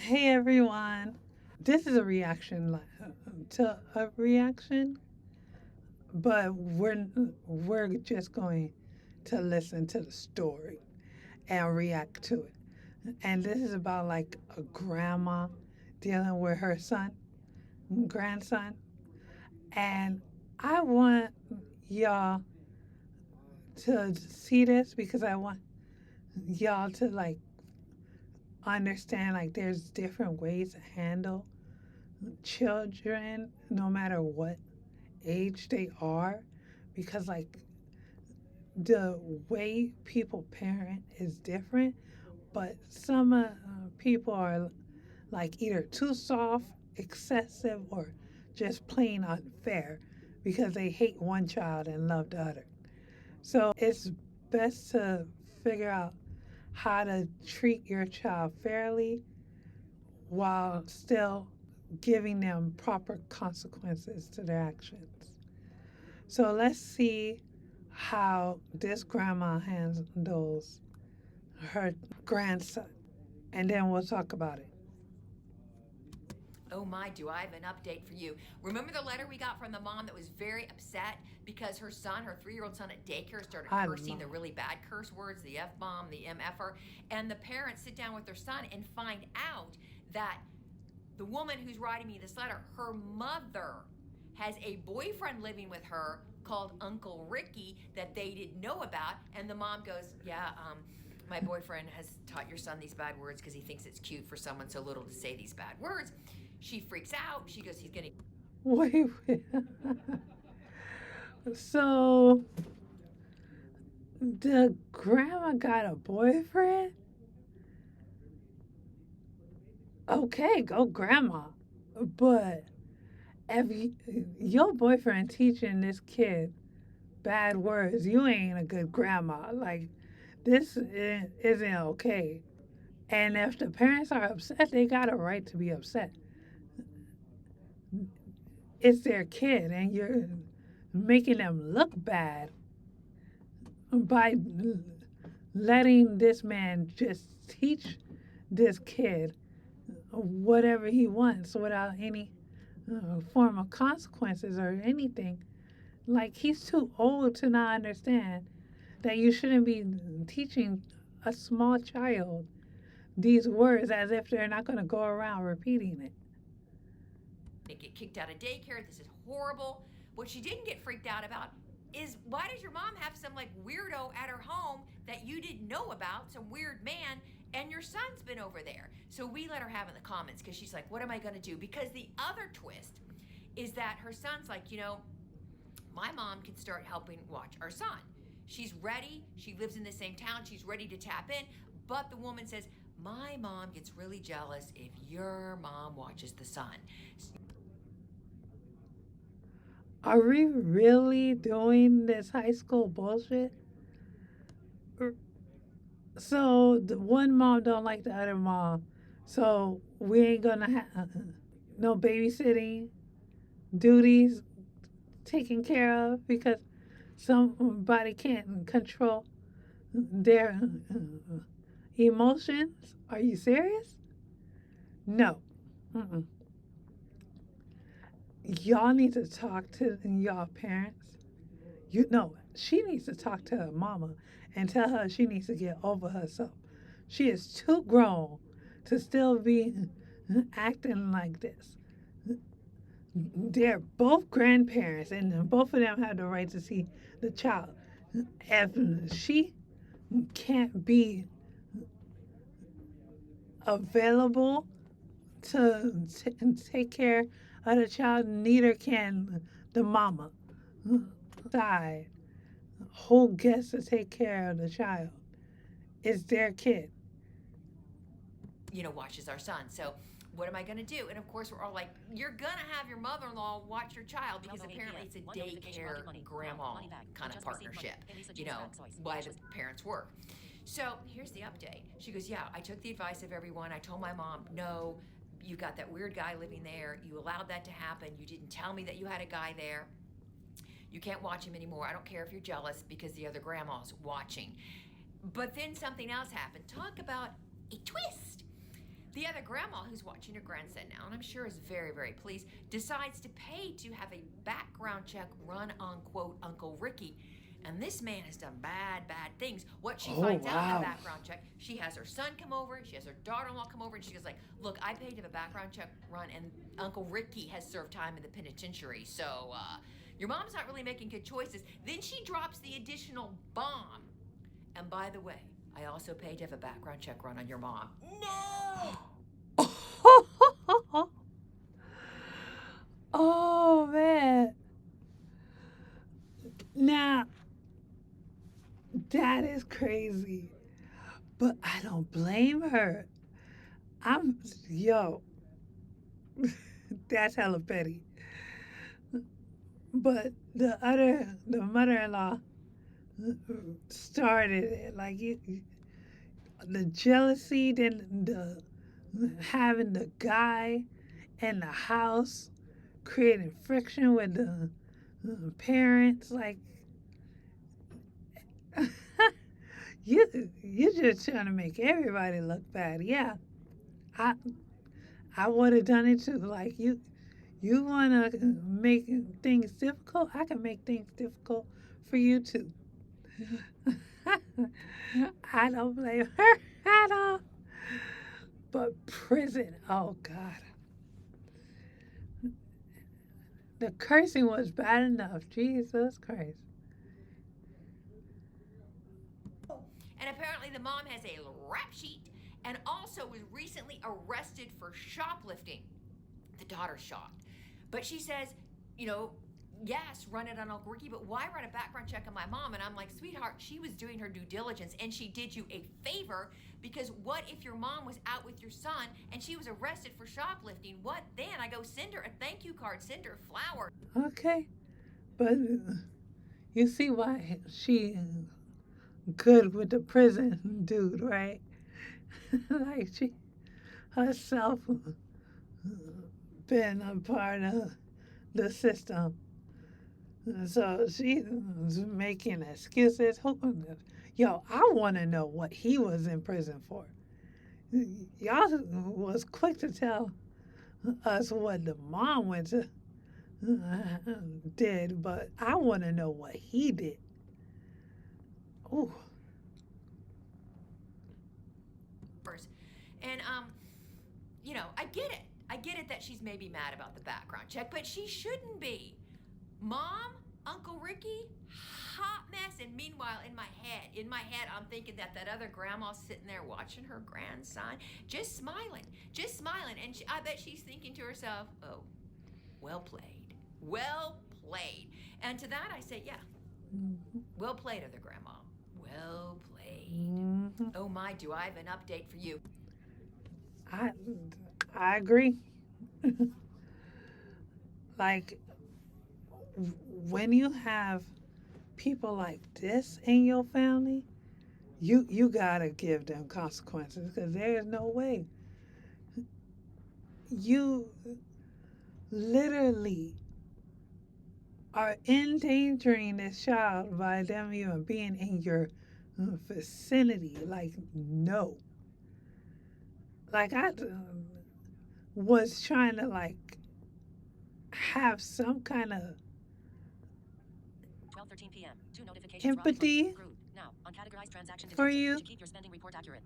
Hey everyone. This is a reaction to a reaction, but we're just going to listen to the story and react to it. And this is about like a grandma dealing with her grandson, and I want y'all to see this because I want y'all to like understand like there's different ways to handle children no matter what age they are, because like the way people parent is different, but some people are like either too soft, excessive, or just plain unfair because they hate one child and love the other. So it's best to figure out how to treat your child fairly while still giving them proper consequences to their actions. So let's see how this grandma handles her grandson, and then we'll talk about it. Oh my, do I have an update for you? Remember the letter we got from the mom that was very upset because her son, her 3-year-old son at daycare, started I cursing the know. really bad curse words, the F bomb, the MFer, and the parents sit down with their son and find out that the woman who's writing me this letter, her mother has a boyfriend living with her called Uncle Ricky that they didn't know about. And the mom goes, yeah, my boyfriend has taught your son these bad words because he thinks it's cute for someone so little to say these bad words. She freaks out. She goes, he's going to. Wait, wait. So the grandma got a boyfriend? Okay, go grandma. But if your boyfriend teaching this kid bad words, you ain't a good grandma. Like, this isn't okay. And if the parents are upset, they got a right to be upset. It's their kid, and you're making them look bad by letting this man just teach this kid whatever he wants without any form of consequences or anything. Like, he's too old to not understand that you shouldn't be teaching a small child these words as if they're not going to go around repeating it. Get kicked out of daycare. This is horrible. What she didn't get freaked out about is why does your mom have some like weirdo at her home that you didn't know about, some weird man, and your son's been over there? So we let her have in the comments because she's like, what am I going to do? Because the other twist is that her son's like, my mom can start helping watch our son. She's ready. She lives in the same town. She's ready to tap in. But the woman says, my mom gets really jealous if your mom watches the son. Are we really doing this high school bullshit? So the one mom don't like the other mom. So we ain't gonna have no babysitting duties taken care of because somebody can't control their emotions. Are you serious? No. Mm-mm. Y'all need to talk to y'all parents. You know, she needs to talk to her mama and tell her she needs to get over herself. She is too grown to still be acting like this. They're both grandparents, and both of them have the right to see the child. If she can't be available to take care of the child, neither can the mama. Side who gets to take care of the child? It's their kid. Watches our son. So what am I going to do? And of course, we're all like, you're going to have your mother-in-law watch your child because apparently it's a daycare grandma kind of partnership, why the parents work. So here's the update. She goes, yeah, I took the advice of everyone. I told my mom, no, you got that weird guy living there. You allowed that to happen. You didn't tell me that you had a guy there. You can't watch him anymore. I don't care if you're jealous because the other grandma's watching. But then something else happened. Talk about a twist. The other grandma who's watching her grandson now, and I'm sure is very, very pleased, decides to pay to have a background check run on, quote, Uncle Ricky. And this man has done bad, bad things. What she Oh, finds out in that wow. background check, she has her son come over, she has her daughter-in-law come over, and she goes like, look, I paid to have a background check run, and Uncle Ricky has served time in the penitentiary, so your mom's not really making good choices. Then she drops the additional bomb. And by the way, I also paid to have a background check run on your mom. No! Oh, man. Now, that is crazy. But I don't blame her. Yo, that's hella petty. But the mother-in-law started it. Like, the jealousy, then the having the guy in the house creating friction with the parents. Like, you're just trying to make everybody look bad. Yeah, I I would have done it too. Like, you want to make things difficult? I can make things difficult for you too. I don't blame her at all. But prison, oh God. The cursing was bad enough. Jesus Christ. And apparently the mom has a rap sheet and also was recently arrested for shoplifting. The daughter's shocked. But she says, you know, yes, run it on Uncle Ricky, but why run a background check on my mom? And I'm like, sweetheart, she was doing her due diligence and she did you a favor, because what if your mom was out with your son and she was arrested for shoplifting? What then? I go, send her a thank you card, send her flowers. Okay. But you see why she good with the prison dude, right? Like, she herself been a part of the system. So she's making excuses. Yo, I want to know what he was in prison for. Y'all was quick to tell us what the mom went to did, but I want to know what he did. Ooh, And you know, I get it. I get it that she's maybe mad about the background check, but she shouldn't be. Mom, Uncle Ricky, hot mess. And meanwhile, in my head, I'm thinking that other grandma's sitting there watching her grandson, just smiling. And I bet she's thinking to herself, oh, well played. Well played. And to that I say, yeah, well played, other grandma. Well played. mm-hmm. Oh my, do I have an update for you? I I agree. Like, when you have people like this in your family, you gotta give them consequences, because there is no way you literally are endangering this child by them even being in your vicinity. Like, no. Like, I was trying to, like, have some kind of 12:13 p.m. Two notifications. empathy Now, on categorized transaction for detection you. to keep your spending report accurate.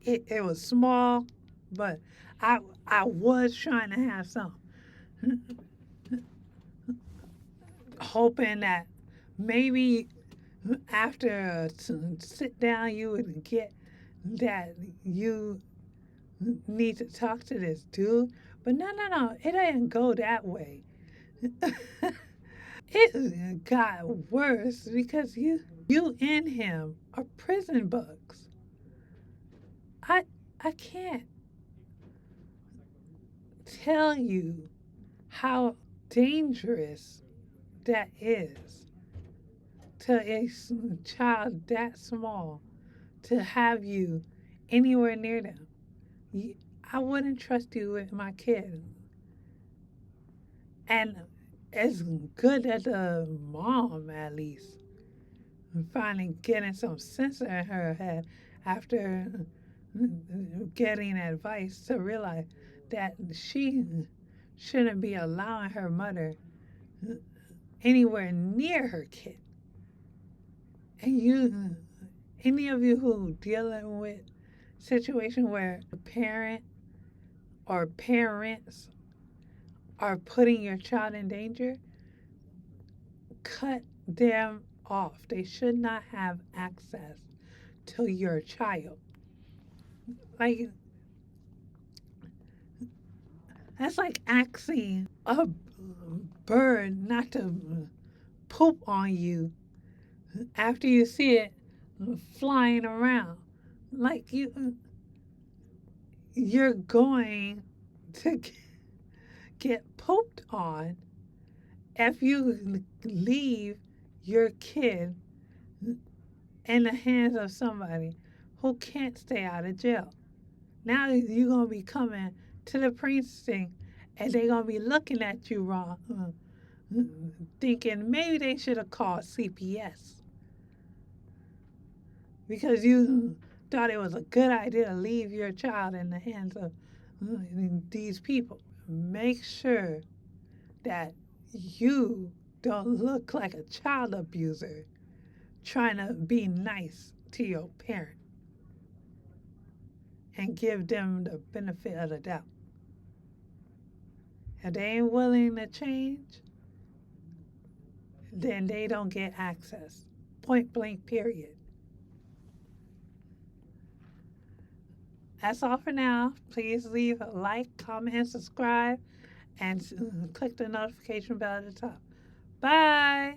It was small, but I was trying to have some hoping that maybe after a sit down you would get that you need to talk to this dude. But no, it didn't go that way. It got worse because you and him are prison bugs. I I can't tell you how dangerous that is to a child that small, to have you anywhere near them. I wouldn't trust you with my kid. And as good as the mom, at least, finally getting some sense in her head after getting advice to realize that she shouldn't be allowing her mother anywhere near her kid. And you, any of you who dealing with situation where a parent or parents are putting your child in danger, cut them off. They should not have access to your child. Like, that's like asking a bird not to poop on you after you see it flying around. Like you're going to get pooped on if you leave your kid in the hands of somebody who can't stay out of jail. Now you're gonna be coming to the precinct and they're gonna be looking at you wrong, thinking maybe they should have called CPS because you thought it was a good idea to leave your child in the hands of these people. Make sure that you don't look like a child abuser trying to be nice to your parent and give them the benefit of the doubt. If they ain't willing to change, then they don't get access. Point blank, period. That's all for now. Please leave a like, comment, and subscribe, and click the notification bell at the top. Bye.